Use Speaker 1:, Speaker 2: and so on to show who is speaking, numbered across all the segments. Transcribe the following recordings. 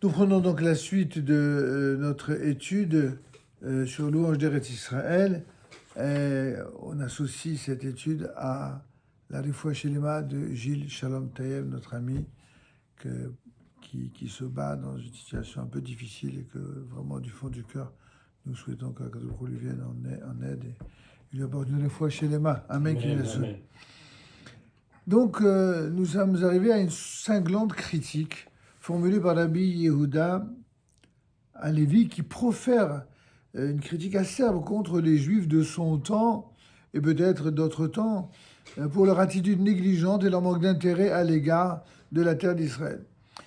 Speaker 1: Nous prenons donc la suite de notre étude sur louange d'Eretz Israël. On associe cette étude à la Refoua Shelema de Gilles Shalom Taïeb, notre ami, qui se bat dans une situation un peu difficile et que vraiment du fond du cœur, nous souhaitons qu'Akadosh Baruch Hu lui vienne en aide et lui apporte une Refoua Shelema. Amen. Amen. Donc, nous sommes arrivés à une cinglante critique formulée par Rabbi Yehuda Halevi qui profère une critique acerbe contre les Juifs de son temps et peut-être d'autres temps pour leur attitude négligente et leur manque d'intérêt à l'égard de la terre d'Israël.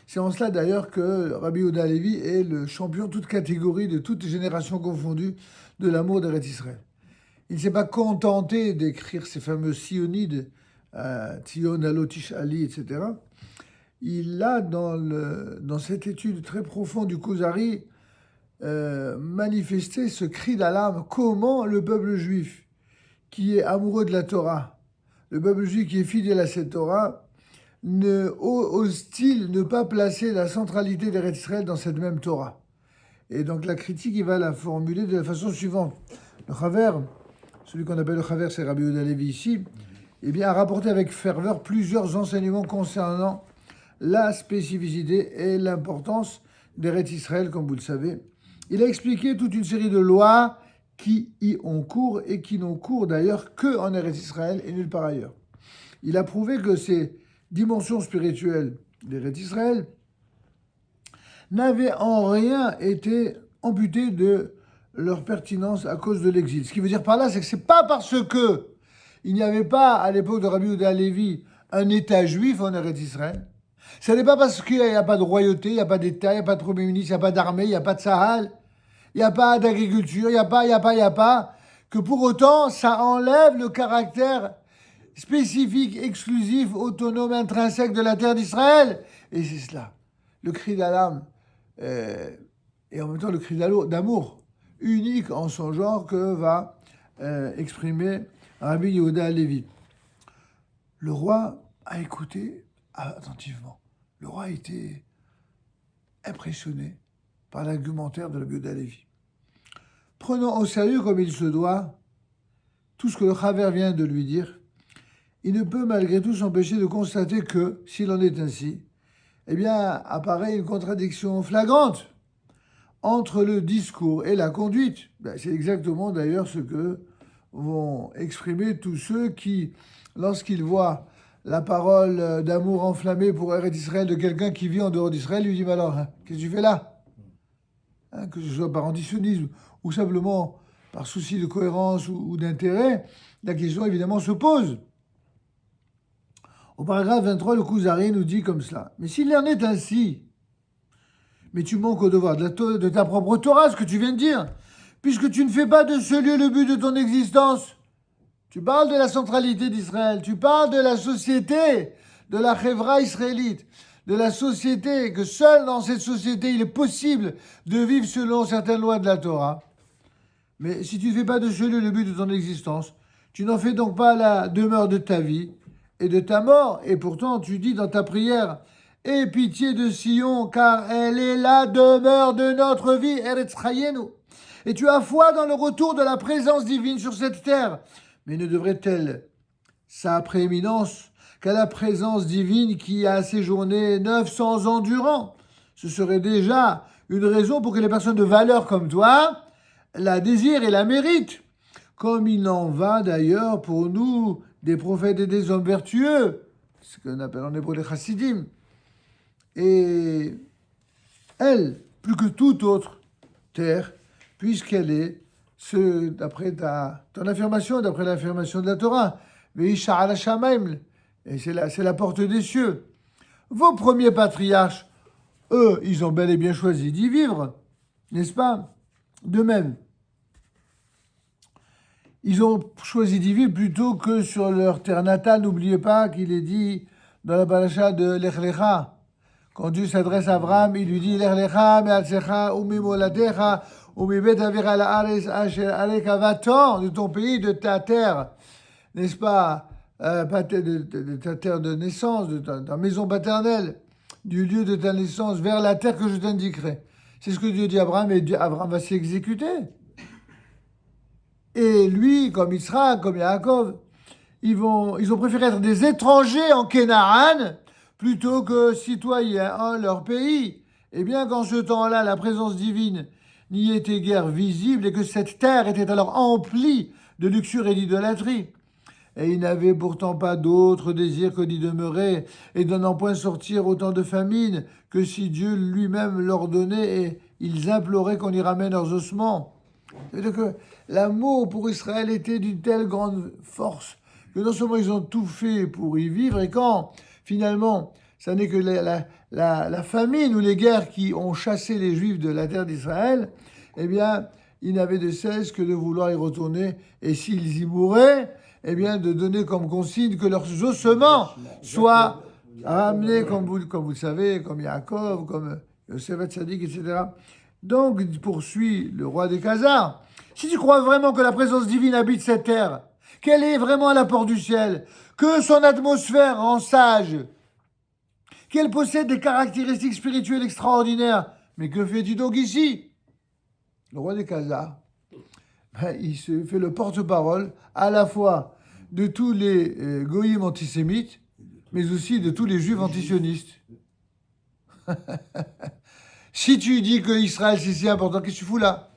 Speaker 1: C'est en cela d'ailleurs que Rabbi Yehuda Halevi est le champion toute catégorie, de toutes générations confondues, de l'amour d'Eretz Israël. Il ne s'est pas contenté d'écrire ces fameux Sionides, Tzion Alotish Ali, etc. Il a, dans cette étude très profonde du Kuzari, manifesté ce cri d'alarme. Comment le peuple juif, qui est amoureux de la Torah, le peuple juif qui est fidèle à cette Torah, ose-t-il ne pas placer la centralité d'Eretz Israël dans cette même Torah? Et donc la critique, il va la formuler de la façon suivante. Le Chaver, celui qu'on appelle le Chaver, c'est Rabbi Yehuda Halevi ici, eh bien, a rapporté avec ferveur plusieurs enseignements concernant la spécificité et l'importance d'Eretz Israël, comme vous le savez. Il a expliqué toute une série de lois qui y ont cours et qui n'ont cours d'ailleurs qu'en Eretz Israël et nulle part ailleurs. Il a prouvé que ces dimensions spirituelles d'Eretz Israël n'avaient en rien été amputées de leur pertinence à cause de l'exil. Ce qui veut dire par là, c'est que c'est pas parce que il n'y avait pas, à l'époque de Rabbi Yehuda Halevi, un État juif en Eretz Israël. Ce n'est pas parce qu'il n'y a pas de royauté, il n'y a pas d'État, il n'y a pas de Premier ministre, il n'y a pas d'armée, il n'y a pas de Sahel, il n'y a pas d'agriculture, il n'y a pas, que pour autant, ça enlève le caractère spécifique, exclusif, autonome, intrinsèque de la terre d'Israël. Et c'est cela, le cri d'alarme, et en même temps le cri d'amour, unique en son genre, que va exprimer Rabbi Yehuda Halevi. Le roi a écouté attentivement. Le roi a été impressionné par l'argumentaire de Rabbi Yehuda Halevi. Prenant au sérieux comme il se doit tout ce que le Chaver vient de lui dire, il ne peut malgré tout s'empêcher de constater que, s'il en est ainsi, eh bien, apparaît une contradiction flagrante entre le discours et la conduite. C'est exactement d'ailleurs ce que vont exprimer tous ceux qui, lorsqu'ils voient la parole d'amour enflammée pour Eretz Israël de quelqu'un qui vit en dehors d'Israël, lui dit « Mais alors, qu'est-ce que tu fais là ?» Que ce soit par antisionisme ou simplement par souci de cohérence ou d'intérêt, la question évidemment se pose. Au paragraphe 23, le Kuzari nous dit comme cela. « Mais s'il en est ainsi, mais tu manques au devoir de ta propre Torah, ce que tu viens de dire, puisque tu ne fais pas de ce lieu le but de ton existence. Tu parles de la centralité d'Israël, tu parles de la société, de la Chevra israélite, de la société, que seul dans cette société il est possible de vivre selon certaines lois de la Torah. Mais si tu ne fais pas de ce lieu le but de ton existence, tu n'en fais donc pas la demeure de ta vie et de ta mort. Et pourtant, tu dis dans ta prière, « Aie pitié de Sion, car elle est la demeure de notre vie, Eretz Chayenu. » Et tu as foi dans le retour de la présence divine sur cette terre. Mais ne devrait-elle sa prééminence qu'à la présence divine qui a séjourné 900 ans durant? Ce serait déjà une raison pour que les personnes de valeur comme toi la désirent et la méritent. Comme il en va d'ailleurs pour nous des prophètes et des hommes vertueux, ce qu'on appelle en hébreu les chassidim. Et elle, plus que toute autre terre, puisqu'elle est, d'après ton affirmation, d'après l'affirmation de la Torah, et c'est la porte des cieux. Vos premiers patriarches, eux, ils ont bel et bien choisi d'y vivre, n'est-ce pas? De même, ils ont choisi d'y vivre plutôt que sur leur terre natale. N'oubliez pas qu'il est dit dans la paracha de Lech Lecha, quand Dieu s'adresse à Abraham, il lui dit Lech Lecha me'artzecha u'mimoladecha u'mibet avira la'aretz asher aleka, va-t'en de ton pays, de ta terre, n'est-ce pas, de ta terre de naissance, de ta maison paternelle, du lieu de ta naissance vers la terre que je t'indiquerai. C'est ce que Dieu dit à Abraham, et Abraham va s'y exécuter. Et lui, comme Israël, comme Yaakov, ils ont préféré être des étrangers en Canaan plutôt que citoyens en leur pays. Et bien qu'en ce temps-là, la présence divine n'y était guère visible et que cette terre était alors emplie de luxure et d'idolâtrie. Et ils n'avaient pourtant pas d'autre désir que d'y demeurer et de n'en point sortir autant de famine que si Dieu lui-même leur donnait et ils imploraient qu'on y ramène leurs ossements. C'est-à-dire que l'amour pour Israël était d'une telle grande force que non seulement ils ont tout fait pour y vivre, et quand finalement, ça n'est que la famine ou les guerres qui ont chassé les Juifs de la terre d'Israël, eh bien, ils n'avaient de cesse que de vouloir y retourner, et s'ils y mouraient, eh bien, de donner comme consigne que leurs ossements soient ramenés, comme vous le savez, comme Yaakov, comme Yosef Tzadik, etc. Donc, il poursuit le roi des Khazars. Si tu crois vraiment que la présence divine habite cette terre, qu'elle est vraiment à la porte du ciel, que son atmosphère rend sage, qu'elle possède des caractéristiques spirituelles extraordinaires, mais que fais-tu donc ici? Le roi des Khazars, il se fait le porte-parole à la fois de tous les goïms antisémites, mais aussi de tous les juifs antisionistes. Si tu dis que Israël c'est si important, qu'est-ce que tu fous là?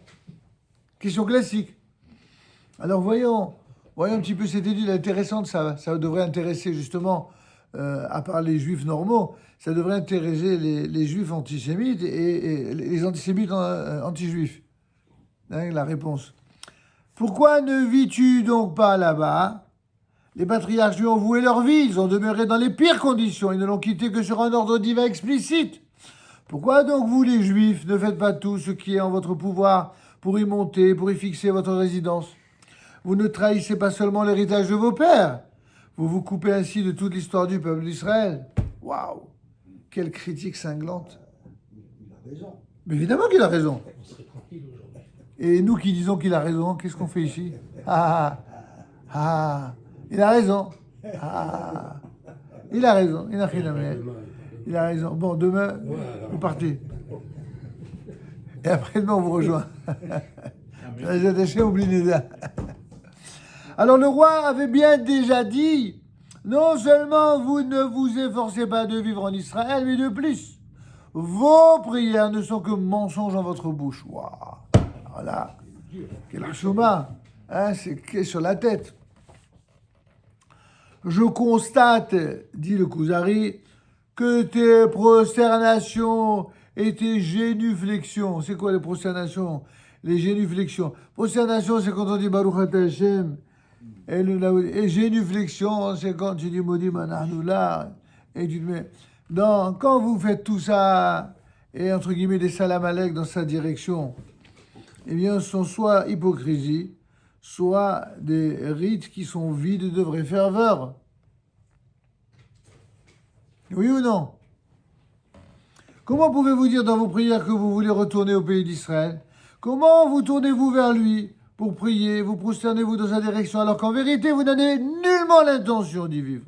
Speaker 1: Question classique. Alors voyons un petit peu cette étude intéressante, ça devrait intéresser justement, à part les juifs normaux, ça devrait intéresser les juifs antisémites et les antisémites anti-juifs. Hein, la réponse. Pourquoi ne vis-tu donc pas là-bas? Les patriarches lui ont voué leur vie, ils ont demeuré dans les pires conditions, ils ne l'ont quitté que sur un ordre divin explicite. Pourquoi donc vous les Juifs ne faites pas tout ce qui est en votre pouvoir pour y monter, pour y fixer votre résidence? Vous ne trahissez pas seulement l'héritage de vos pères, vous vous coupez ainsi de toute l'histoire du peuple d'Israël. Waouh! Quelle critique cinglante!
Speaker 2: Il a raison.
Speaker 1: Mais évidemment qu'il a raison.
Speaker 2: On serait tranquille aujourd'hui.
Speaker 1: Et nous qui disons qu'il a raison, qu'est-ce qu'on fait ici? Il a raison. Il a raison. Il a raison. Bon, demain, vous partez. Et après-demain, on vous rejoint. Les attachés oublient ça. Alors, le roi avait bien déjà dit, non seulement vous ne vous efforcez pas de vivre en Israël, mais de plus, vos prières ne sont que mensonges en votre bouche. Waouh! Voilà. Quel chouma, hein, c'est sur la tête. Je constate, dit le Kuzari, que tes prosternations et tes génuflexions. C'est quoi les prosternations? Les génuflexions. Prosternation, c'est quand on dit Baruch Ata Hashem. Et génuflexion, c'est quand tu dis Maudit Manahnoula. Et tu te mets. Quand vous faites tout ça, et entre guillemets des salam alek dans sa direction, eh bien, ce sont soit hypocrisie, soit des rites qui sont vides de vraie ferveur. Oui ou non? Comment pouvez-vous dire dans vos prières que vous voulez retourner au pays d'Israël? Comment vous tournez-vous vers lui pour prier, vous prosternez-vous dans sa direction, alors qu'en vérité, vous n'avez nullement l'intention d'y vivre?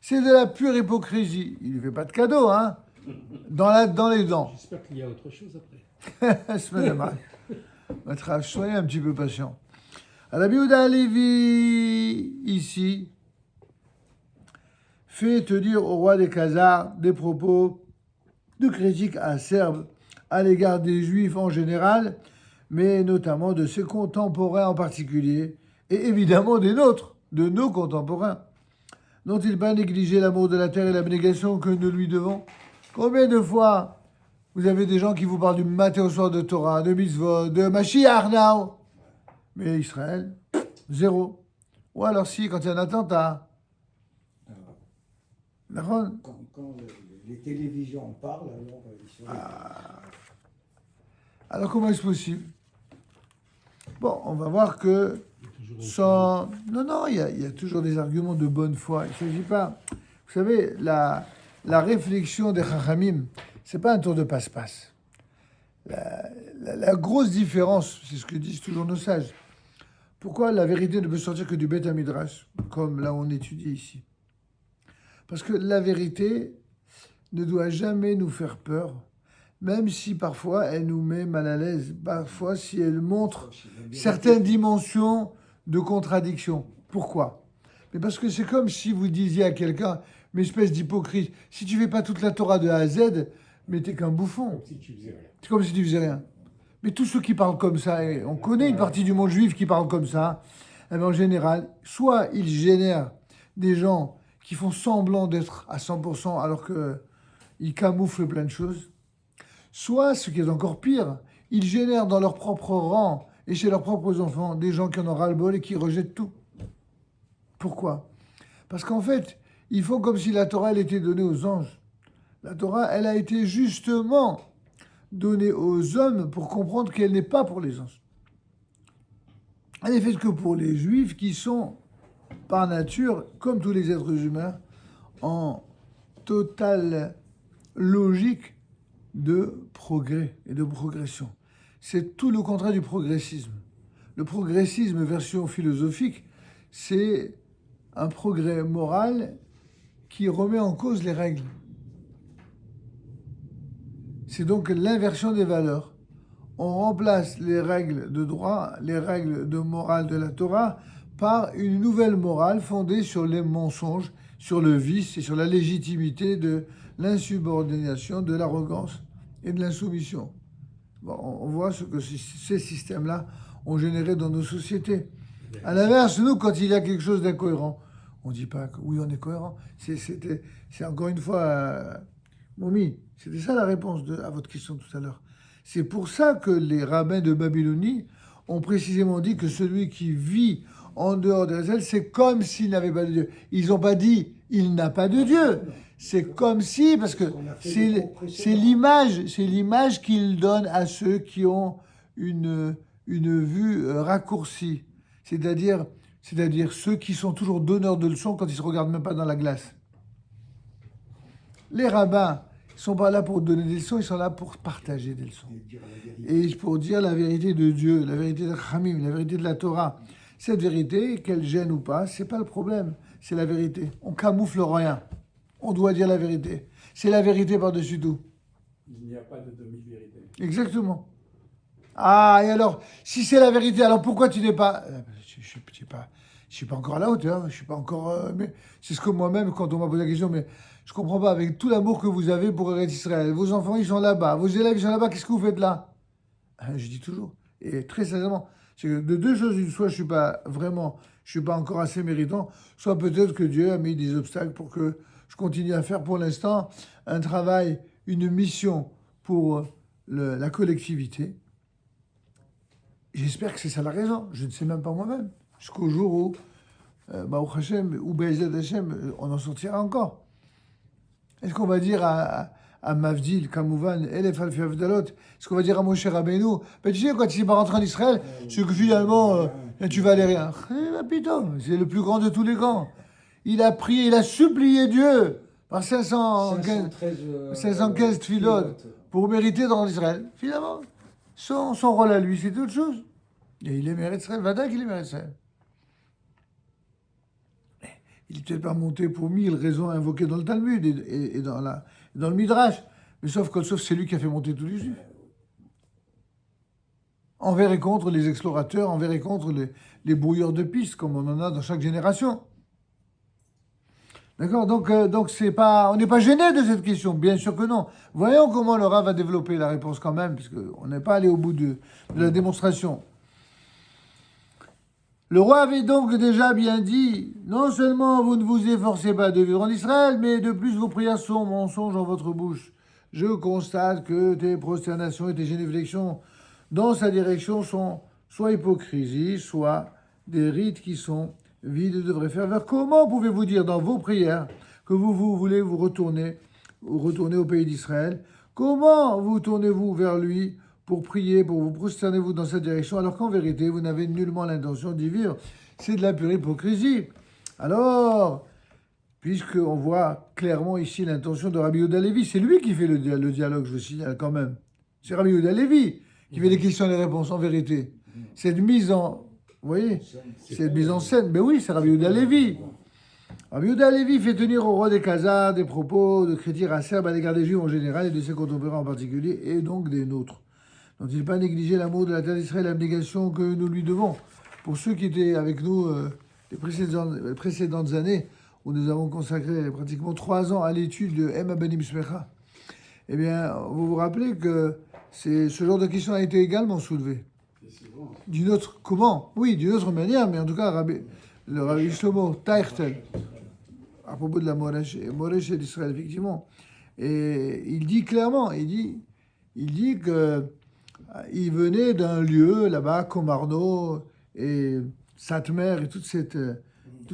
Speaker 1: C'est de la pure hypocrisie. Il ne fait pas de cadeau, hein? Dans les dents.
Speaker 2: J'espère qu'il y a autre chose après.
Speaker 1: Soyez un petit peu patient. Rabbi Yehuda Halevi, ici, fait tenir au roi des Khazars des propos de critique acerbe à l'égard des Juifs en général, mais notamment de ses contemporains en particulier, et évidemment des nôtres, de nos contemporains. N'ont-ils pas négligé l'amour de la terre et l'abnégation que nous lui devons? Combien de fois vous avez des gens qui vous parlent du matin au soir de Torah, de mitzvot, de Mashiach now? Mais Israël, zéro. Ou alors si, quand il y a un attentat.
Speaker 2: Quand les télévisions en parlent, alors ils sont...
Speaker 1: Alors comment est-ce possible? Bon, on va voir que sans... Non, il y a toujours des arguments de bonne foi. Il ne s'agit pas... Vous savez, la réflexion des Chachamim, c'est pas un tour de passe-passe. La grosse différence, c'est ce que disent toujours nos sages. Pourquoi la vérité ne peut sortir que du Beth Midrash, comme là on étudie ici? Parce que la vérité, ne doit jamais nous faire peur, même si parfois elle nous met mal à l'aise, parfois si elle montre certaines dimensions de contradiction. Pourquoi? Mais parce que c'est comme si vous disiez à quelqu'un, mais espèce d'hypocrite, si tu fais pas toute la Torah de A à Z, mais t'es qu'un bouffon.
Speaker 2: Si tu faisais rien.
Speaker 1: C'est comme si tu faisais rien. Mais tous ceux qui parlent comme ça, et on connaît une partie du monde juif qui parle comme ça, eh bien, en général, soit ils génèrent des gens qui font semblant d'être à 100% alors qu'ils camouflent plein de choses, soit, ce qui est encore pire, ils génèrent dans leur propre rang et chez leurs propres enfants des gens qui en ont ras-le-bol et qui rejettent tout. Pourquoi? Parce qu'en fait, ils font comme si la Torah elle était donnée aux anges. La Torah, elle a été justement donnée aux hommes pour comprendre qu'elle n'est pas pour les anges. Elle n'est faite que pour les juifs qui sont, par nature, comme tous les êtres humains, en totale logique de progrès et de progression. C'est tout le contraire du progressisme. Le progressisme, version philosophique, c'est un progrès moral qui remet en cause les règles. C'est donc l'inversion des valeurs. On remplace les règles de droit, les règles de morale de la Torah, par une nouvelle morale fondée sur les mensonges, sur le vice et sur la légitimité de l'insubordination, de l'arrogance et de l'insoumission. Bon, on voit ce que ces systèmes-là ont généré dans nos sociétés. À l'inverse, nous, quand il y a quelque chose d'incohérent, on ne dit pas que oui, on est cohérent. C'est encore une fois, Moumi, c'était ça la réponse à votre question tout à l'heure. C'est pour ça que les rabbins de Babylonie ont précisément dit que celui qui vit en dehors d'Israël, c'est comme s'il n'avait pas de Dieu. Ils n'ont pas dit il n'a pas de Dieu. C'est comme si, parce que c'est l'image qu'ils donnent à ceux qui ont une vue raccourcie. C'est-à-dire ceux qui sont toujours donneurs de leçons quand ils ne se regardent même pas dans la glace. Les rabbins ne sont pas là pour donner des leçons, ils sont là pour partager des leçons. Et pour dire la vérité de Dieu, la vérité de Khamim, la vérité de la Torah. Cette vérité, qu'elle gêne ou pas, c'est pas le problème, c'est la vérité. On camoufle rien. On doit dire la vérité. C'est la vérité par-dessus tout.
Speaker 3: Il n'y a pas de demi-vérité.
Speaker 1: Exactement. Ah, et alors, si c'est la vérité, alors pourquoi tu n'es pas... Je suis pas encore à la hauteur, je suis pas encore... mais c'est ce que moi-même, quand on m'a posé la question, mais je comprends pas, avec tout l'amour que vous avez pour Eretz Israël, vos enfants, ils sont là-bas, vos élèves, ils sont là-bas, qu'est-ce que vous faites là? Je dis toujours, et très sincèrement, c'est que de deux choses, soit je suis pas encore assez méritant, soit peut-être que Dieu a mis des obstacles pour que je continue à faire pour l'instant un travail, une mission pour la collectivité. J'espère que c'est ça la raison. Je ne sais même pas moi-même. Jusqu'au jour où, Baruch Hashem, ou Be'ezat Hashem, on en sortira encore. Est-ce qu'on va dire à Mavdil, Kamouvan, Elef Alfi Avdalot, est-ce qu'on va dire à Moshe Rabbeinu, ben, tu sais, quand il n'est pas rentré en Israël, c'est que finalement, tu valais rien. Putain, c'est le plus grand de tous les grands. Il a prié, il a supplié Dieu par 515 tfilotes pour mériter dans Israël. Finalement, son rôle à lui, c'est autre chose. Et il est mérite Israël, Vada qu'il est mérite Israël. Il n'est peut-être pas monté pour 1000 raisons invoquées dans le Talmud et dans le Midrash. Mais sauf c'est lui qui a fait monter tous les Juifs. Envers et contre les explorateurs, envers et contre les brouilleurs de pistes, comme on en a dans chaque génération. D'accord, donc c'est pas, on n'est pas gêné de cette question, bien sûr que non. Voyons comment le Rav va développer la réponse quand même, puisqu'on n'est pas allé au bout de la démonstration. Le roi avait donc déjà bien dit, non seulement vous ne vous efforcez pas de vivre en Israël, mais de plus vos prières sont mensonges en votre bouche. Je constate que tes prosternations et tes génuflexions dans sa direction sont soit hypocrisie, soit des rites qui sont vides de vraie ferveur. Comment pouvez-vous dire dans vos prières que vous voulez vous retourner au pays d'Israël? Comment vous tournez-vous vers lui pour prier, pour vous prosterner vous dans cette direction, alors qu'en vérité, vous n'avez nullement l'intention d'y vivre? C'est de la pure hypocrisie. Alors, puisqu'on voit clairement ici l'intention de Rabbi Yehuda Levi, c'est lui qui fait le dialogue, je vous signale quand même. C'est Rabbi Yehuda Levi qui fait les questions et les réponses, en vérité. Cette mise en... Vous voyez, cette mise en scène, ben oui, c'est Rabbi Yehuda Levi. Rabbi Yehuda Halevi fait tenir au roi des Khazars des propos de critiques acerbes à l'égard des Juifs en général et de ses contemporains en particulier, et donc des nôtres. Dont il n'a pas négligé l'amour de la terre d'Israël et l'abnégation que nous lui devons. Pour ceux qui étaient avec nous les précédentes années, où nous avons consacré pratiquement 3 ans à l'étude de Emma Benim Smecha, eh bien, vous vous rappelez que ce genre de question a été également soulevé. D'une autre, comment? Oui, d'une autre manière, mais en tout cas, le Rabbi Shlomo Teichtel, à propos de la Moresh d'Israël, effectivement, et il dit clairement, il dit que il venait d'un lieu là-bas, Komarno et Satmer et toutes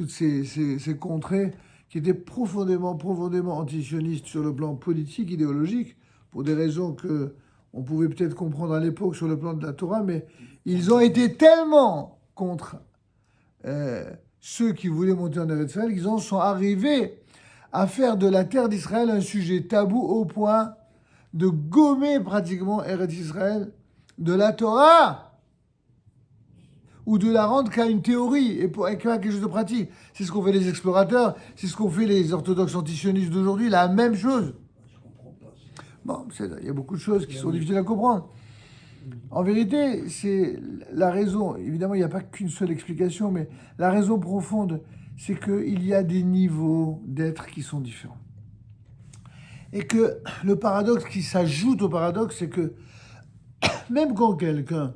Speaker 1: ces contrées qui étaient profondément antisionistes sur le plan politique, idéologique, pour des raisons que on pouvait peut-être comprendre à l'époque sur le plan de la Torah, mais ils ont été tellement contre ceux qui voulaient monter en Eretz Israël qu'ils en sont arrivés à faire de la terre d'Israël un sujet tabou au point de gommer pratiquement Eretz Israël de la Torah ou de la rendre qu'à une théorie et qu'à quelque chose de pratique. C'est ce qu'ont fait les explorateurs, c'est ce qu'ont fait les orthodoxes antisionistes d'aujourd'hui, la même chose. Bon, il y a beaucoup de choses qui sont difficiles à comprendre. En vérité, c'est la raison. Évidemment, il n'y a pas qu'une seule explication, mais la raison profonde, c'est qu'il y a des niveaux d'être qui sont différents. Et que le paradoxe qui s'ajoute au paradoxe, c'est que même quand quelqu'un,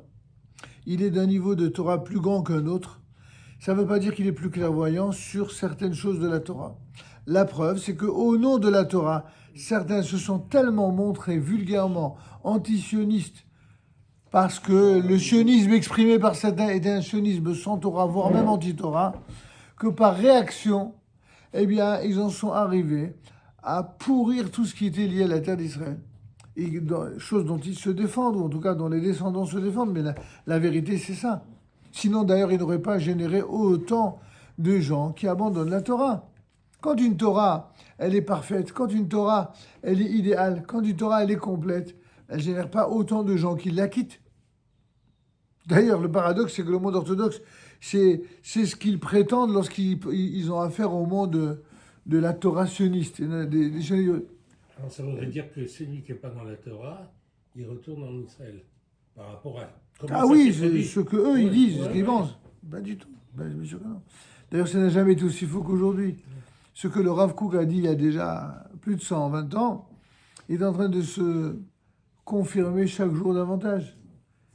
Speaker 1: il est d'un niveau de Torah plus grand qu'un autre, ça ne veut pas dire qu'il est plus clairvoyant sur certaines choses de la Torah. La preuve, c'est qu'au nom de la Torah, certains se sont tellement montrés vulgairement anti-sionistes parce que le sionisme exprimé par certains était un sionisme sans Torah, voire même anti-Torah, que par réaction, eh bien, ils en sont arrivés à pourrir tout ce qui était lié à la terre d'Israël. Et chose dont ils se défendent, ou en tout cas dont les descendants se défendent, mais la vérité, c'est ça. Sinon, d'ailleurs, ils n'auraient pas généré autant de gens qui abandonnent la Torah. Quand une Torah, elle est parfaite, quand une Torah, elle est idéale, quand une Torah, elle est complète, elle ne génère pas autant de gens qui la quittent. D'ailleurs, le paradoxe, c'est que le monde orthodoxe, c'est ce qu'ils prétendent lorsqu'ils ont affaire au monde de la Torah sioniste.
Speaker 4: Alors, ça voudrait dire que celui qui n'est pas dans la Torah, il retourne en Israël. Par rapport à...
Speaker 1: Ah oui, c'est ce qu'eux, ils disent, ce qu'ils pensent. Pas du tout. Bien sûr que non. D'ailleurs, ça n'a jamais été aussi faux qu'aujourd'hui. Ce que le Rav Kook a dit il y a déjà plus de 120 ans est en train de se confirmer chaque jour davantage.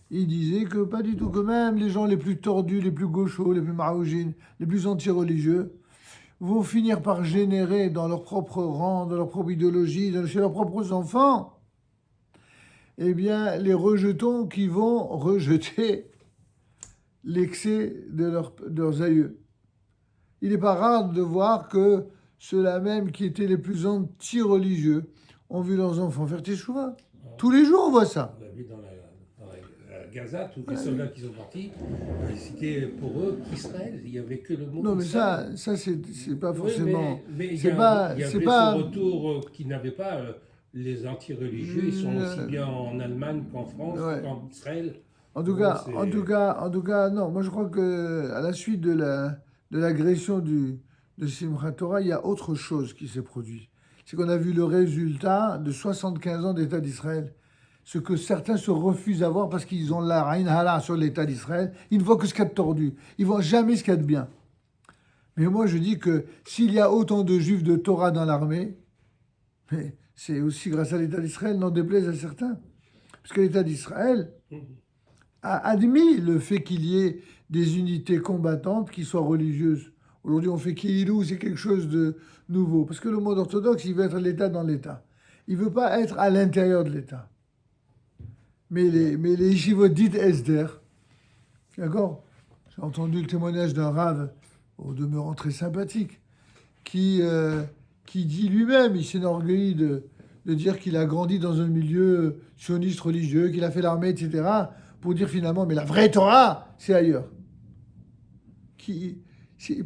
Speaker 1: Il disait que pas du tout, que même les gens les plus tordus, les plus gauchos, les plus marougines, les plus anti-religieux, vont finir par générer dans leur propre rang, dans leur propre idéologie, chez leurs propres enfants, eh bien, les rejetons qui vont rejeter l'excès de leurs aïeux. Il n'est pas rare de voir que ceux-là même qui étaient les plus anti-religieux ont vu leurs enfants faire teshuva. Tous les jours, on voit ça.
Speaker 4: On l'a vu dans la Gaza, tous les soldats qui sont partis, c'était pour eux qu'Israël. Il n'y avait que le mot.
Speaker 1: Non, mais
Speaker 4: Israël.
Speaker 1: ça c'est pas forcément.
Speaker 4: Mais il y
Speaker 1: c'est
Speaker 4: avait
Speaker 1: pas.
Speaker 4: ce retour qui n'avait pas les anti-religieux. Ils sont aussi bien en Allemagne qu'en France, qu'en Israël.
Speaker 1: En tout cas, non. Moi, je crois que à la suite de l'agression de Simchat Torah, il y a autre chose qui s'est produit. C'est qu'on a vu le résultat de 75 ans d'État d'Israël. Ce que certains se refusent à voir parce qu'ils ont la Ain Hala sur l'État d'Israël. Ils ne voient que ce qu'il y a de tordu. Ils ne voient jamais ce qu'il y a de bien. Mais moi, je dis que s'il y a autant de juifs de Torah dans l'armée, c'est aussi grâce à l'État d'Israël, n'en déplaise à certains. Parce que l'État d'Israël a admis le fait qu'il y ait des unités combattantes qui soient religieuses. Aujourd'hui, on fait Kihilou, c'est quelque chose de nouveau. Parce que le monde orthodoxe, il veut être l'État dans l'État. Il ne veut pas être à l'intérieur de l'État. Mais les yeshivot dites Esder, d'accord? J'ai entendu le témoignage d'un rave, au demeurant très sympathique, qui dit lui-même, il s'enorgueillit de dire qu'il a grandi dans un milieu sioniste religieux, qu'il a fait l'armée, etc., pour dire finalement, mais la vraie Torah, c'est ailleurs.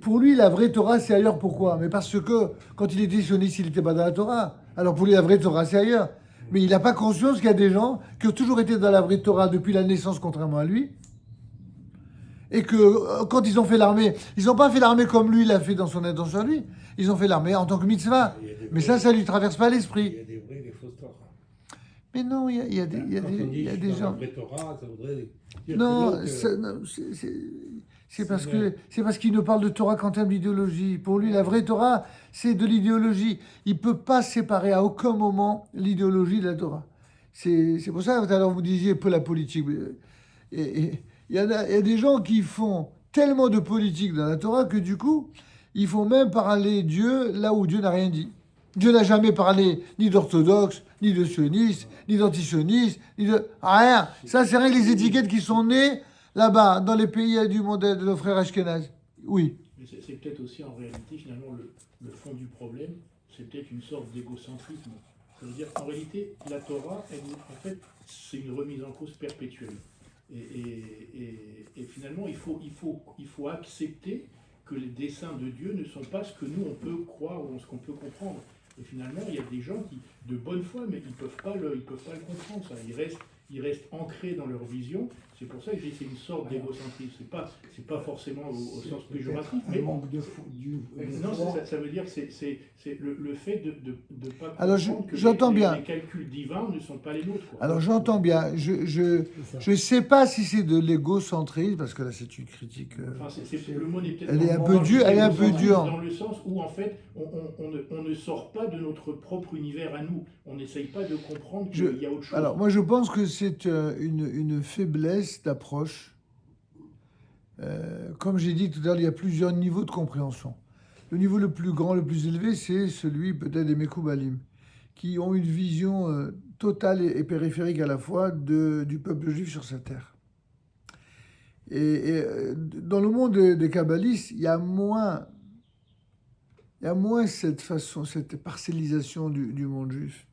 Speaker 1: Pour lui, la vraie Torah, c'est ailleurs. Pourquoi? Mais parce que quand il était sioniste, il n'était pas dans la Torah. Alors pour lui, la vraie Torah, c'est ailleurs. Mais il n'a pas conscience qu'il y a des gens qui ont toujours été dans la vraie Torah depuis la naissance, contrairement à lui, Et que quand ils ont fait l'armée, ils n'ont pas fait l'armée comme lui l'a fait dans son intention à lui. Ils ont fait l'armée en tant que mitzvah.
Speaker 4: Il y a des
Speaker 1: Mais
Speaker 4: vrais-
Speaker 1: ça lui traverse pas
Speaker 4: Il y
Speaker 1: l'esprit.
Speaker 4: a des vraies et des fausses Torahs.
Speaker 1: Mais non, il y a des,
Speaker 4: Quand on dit
Speaker 1: il y a
Speaker 4: je suis
Speaker 1: des
Speaker 4: dans la
Speaker 1: gens.
Speaker 4: vraie Torah, ça voudrait dire que
Speaker 1: Non,
Speaker 4: l'autre,
Speaker 1: c'est parce
Speaker 4: vrai.
Speaker 1: c'est parce qu'il ne parle de Torah qu'en termes d'idéologie. Pour lui, la vraie Torah, c'est de l'idéologie. Il peut pas séparer à aucun moment l'idéologie de la Torah. C'est pour ça que tout à l'heure vous disiez peu la politique. Et il y a des gens qui font tellement de politique dans la Torah que du coup, ils font même parler Dieu là où Dieu n'a rien dit. Dieu n'a jamais parlé ni d'orthodoxe, ni de sionistes, ni d'antisionistes, ni de rien. Ça, c'est rien que les étiquettes qui sont nées là-bas, dans les pays du monde de nos frères Ashkenaz. Oui.
Speaker 3: Mais c'est peut-être aussi en réalité, finalement, le fond du problème, c'est peut-être une sorte d'égocentrisme. Ça veut dire qu'en réalité, la Torah, en fait, c'est une remise en cause perpétuelle. Et finalement, il faut accepter que les desseins de Dieu ne sont pas ce que nous, on peut croire ou ce qu'on peut comprendre. Et finalement, il y a des gens qui, de bonne foi, mais ils peuvent pas le comprendre. Ça. Ils restent ancrés dans leur vision. C'est pour ça que j'ai dit c'est une sorte d'égocentrisme. C'est pas forcément au sens péjoratif,
Speaker 2: Un
Speaker 3: mais
Speaker 2: manque de
Speaker 3: non,
Speaker 2: foi.
Speaker 3: ça veut dire que c'est le fait de ne pas
Speaker 1: Alors,
Speaker 3: comprendre que
Speaker 1: j'entends bien.
Speaker 3: les calculs divins ne sont pas les nôtres. Quoi.
Speaker 1: Alors, j'entends bien. Je sais pas si c'est de l'égocentrisme, parce que là, c'est une critique.
Speaker 3: Enfin, le mot n'est peut-être
Speaker 1: Elle est
Speaker 3: pas
Speaker 1: un
Speaker 3: le
Speaker 1: peu
Speaker 3: bon,
Speaker 1: dure, elle est un peu
Speaker 3: égocentrisme
Speaker 1: dure.
Speaker 3: dans le sens où, en fait, on ne sort pas de notre propre univers à nous. On n'essaye pas de comprendre qu'il y a autre chose.
Speaker 1: Alors, moi, je pense que c'est une faiblesse d'approche. Comme j'ai dit tout à l'heure, il y a plusieurs niveaux de compréhension. Le niveau le plus grand, le plus élevé, c'est celui peut-être des Mekoubalim, qui ont une vision totale et périphérique à la fois du peuple juif sur sa terre. Dans le monde des kabbalistes, il y a moins cette parcellisation du monde juif.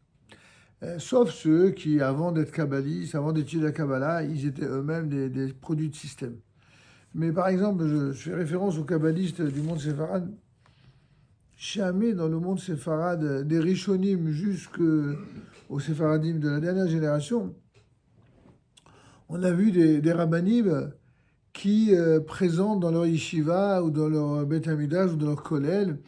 Speaker 1: Sauf ceux qui, avant d'être kabbalistes, avant d'étudier la Kabbalah, ils étaient eux-mêmes des produits de système. Mais par exemple, je fais référence aux kabbalistes du monde séfarade. Jamais dans le monde séfarade, des rishonim jusqu'aux séfaradim de la dernière génération, on a vu des rabbanim qui présentent dans leur yeshiva ou dans leur Beth Hamidash ou dans leur kollel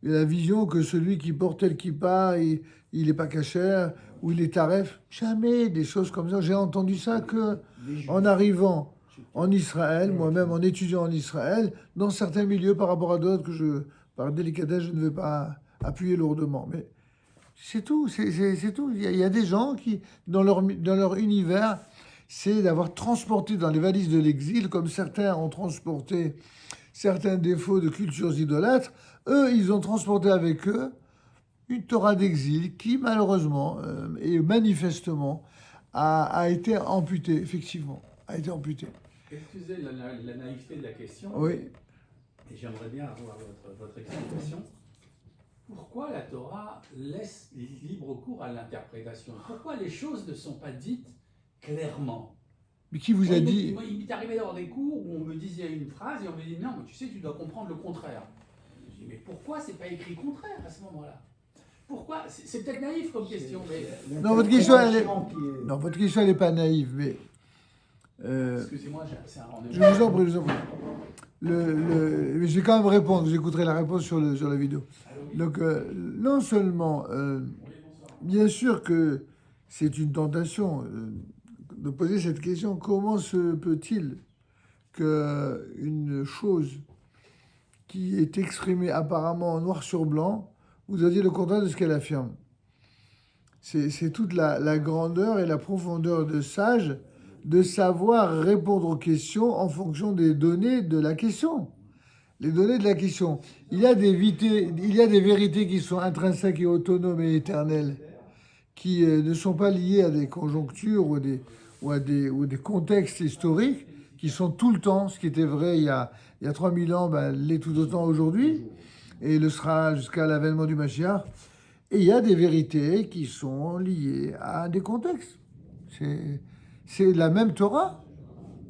Speaker 1: la vision que celui qui porte tel kippa, il n'est pas kasher ou il est taref. Jamais des choses comme ça. J'ai entendu ça que en arrivant en Israël, moi-même en étudiant en Israël, dans certains milieux par rapport à d'autres que par délicatesse, je ne vais pas appuyer lourdement. Mais c'est tout, c'est tout. Il y a des gens qui, dans leur univers, c'est d'avoir transporté dans les valises de l'exil, comme certains ont transporté certains défauts de cultures idolâtres, eux, ils ont transporté avec eux une Torah d'exil qui, malheureusement et manifestement, a été amputée, effectivement, a été amputée.
Speaker 5: Excusez la naïveté de la question,
Speaker 1: Oui.
Speaker 5: et j'aimerais bien avoir votre explication. Pourquoi la Torah laisse libre cours à l'interprétation? Pourquoi les choses ne sont pas dites clairement?
Speaker 1: Mais qui vous a dit...
Speaker 5: Il m'est arrivé d'avoir des cours où on me disait une phrase et on me dit non, mais tu sais, tu dois comprendre le contraire. Je dis mais pourquoi c'est pas écrit contraire à ce moment-là? Pourquoi? C'est peut-être naïf comme question, mais...
Speaker 1: Non, votre question, elle n'est pas naïve, mais...
Speaker 5: Excusez-moi, c'est un rendez-vous.
Speaker 1: Je vous en prie, je vous en prie. Mais je vais quand même répondre, j'écouterai la réponse sur la vidéo. Donc, non seulement, bien sûr que c'est une tentation de poser cette question, comment se peut-il qu'une chose qui est exprimée apparemment noir sur blanc, vous a dit le contraire de ce qu'elle affirme? C'est toute la grandeur et la profondeur de sage de savoir répondre aux questions en fonction des données de la question. Les données de la question. Il y a des vérités qui sont intrinsèques et autonomes et éternelles, qui ne sont pas liées à des conjonctures ou à des contextes historiques, qui sont tout le temps. Ce qui était vrai il y a 3000 ans, l'est tout autant aujourd'hui, et le sera jusqu'à l'avènement du Mashiach. Et il y a des vérités qui sont liées à des contextes. C'est la même Torah,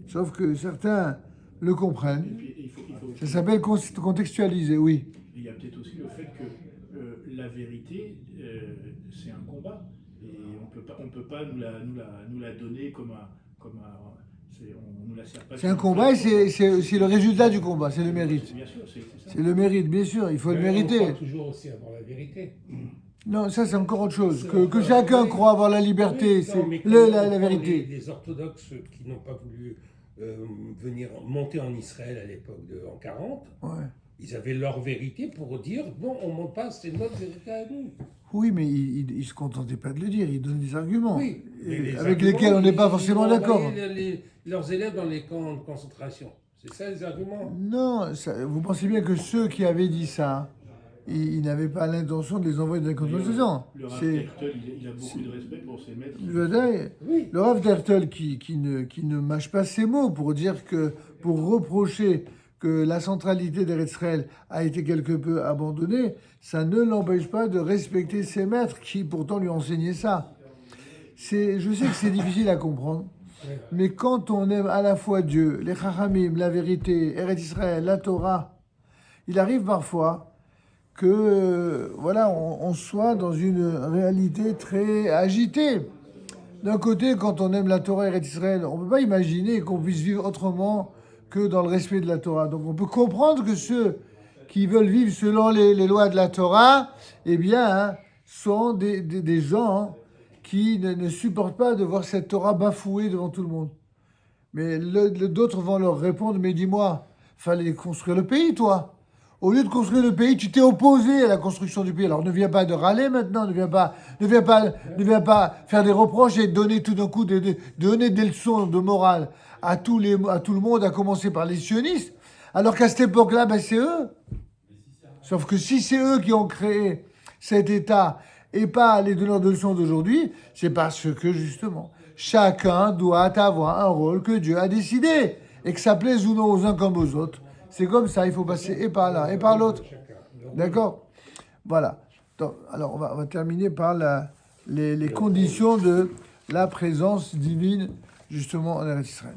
Speaker 1: sauf que certains le comprennent.
Speaker 3: Et puis,
Speaker 1: Ça s'appelle contextualiser, oui.
Speaker 3: Il y a peut-être aussi le fait que la vérité, c'est un combat. Et on peut pas nous la donner comme un On nous la sert pas
Speaker 1: C'est
Speaker 3: sur
Speaker 1: un
Speaker 3: le
Speaker 1: combat et
Speaker 3: plateau.
Speaker 1: c'est le résultat du combat, c'est le mérite.
Speaker 3: Bien sûr, c'est ça.
Speaker 1: C'est le mérite, bien sûr, il faut le
Speaker 4: On
Speaker 1: mériter.
Speaker 4: croit toujours aussi avoir la vérité.
Speaker 1: Non, ça c'est encore autre chose.
Speaker 4: C'est
Speaker 1: Que
Speaker 4: encore-
Speaker 1: chacun
Speaker 4: oui.
Speaker 1: croit avoir la liberté,
Speaker 4: Oui,
Speaker 1: c'est
Speaker 4: non, mais
Speaker 1: la
Speaker 4: on prend
Speaker 1: vérité.
Speaker 4: Les orthodoxes qui n'ont pas voulu venir monter en Israël à l'époque en 40,
Speaker 1: Ouais.
Speaker 4: ils avaient leur vérité pour dire bon, on ne monte pas, c'est notre vérité à nous.
Speaker 1: Oui, mais ils se contentaient pas de le dire, ils donnaient des arguments.
Speaker 4: Oui, mais les
Speaker 1: avec
Speaker 4: arguments,
Speaker 1: lesquels on n'est pas
Speaker 4: ils
Speaker 1: forcément
Speaker 4: ont
Speaker 1: d'accord.
Speaker 4: envoyé leurs élèves dans les camps de concentration. C'est ça les arguments.
Speaker 1: Non, vous pensez bien que ceux qui avaient dit ça, ils n'avaient pas l'intention de les envoyer dans les concentration.
Speaker 3: Le Rav
Speaker 1: C'est
Speaker 3: Tertel, il a beaucoup de respect pour ses maîtres.
Speaker 1: le Rav Tertel qui ne mâche pas ses mots pour dire que, pour reprocher que la centralité d'Eretz Israël a été quelque peu abandonnée, ça ne l'empêche pas de respecter ses maîtres qui pourtant lui enseignaient ça. Je sais que c'est difficile à comprendre, mais quand on aime à la fois Dieu, les Chachamim, la vérité, Eretz Israël, la Torah, il arrive parfois que voilà, on soit dans une réalité très agitée. D'un côté, quand on aime la Torah et Eretz Israël, on ne peut pas imaginer qu'on puisse vivre autrement que dans le respect de la Torah. Donc on peut comprendre que ceux qui veulent vivre selon les lois de la Torah, eh bien, sont des gens qui ne supportent pas de voir cette Torah bafouée devant tout le monde. Mais d'autres vont leur répondre, mais dis-moi, fallait construire le pays, toi. Au lieu de construire le pays, tu t'es opposé à la construction du pays. Alors ne viens pas de râler maintenant, ne viens pas faire des reproches et donner tout d'un coup donner des leçons de morale à tout le monde, à commencer par les sionistes. Alors qu'à cette époque-là, ben, c'est eux. Sauf que si c'est eux qui ont créé cet État et pas les donneurs de leçons d'aujourd'hui, c'est parce que justement, chacun doit avoir un rôle que Dieu a décidé et que ça plaise ou non aux uns comme aux autres. C'est comme ça, il faut passer et par l'un et par l'autre. D'accord ? Voilà. Donc, alors, on va terminer par les conditions de la présence divine, justement, en Eretz Israël.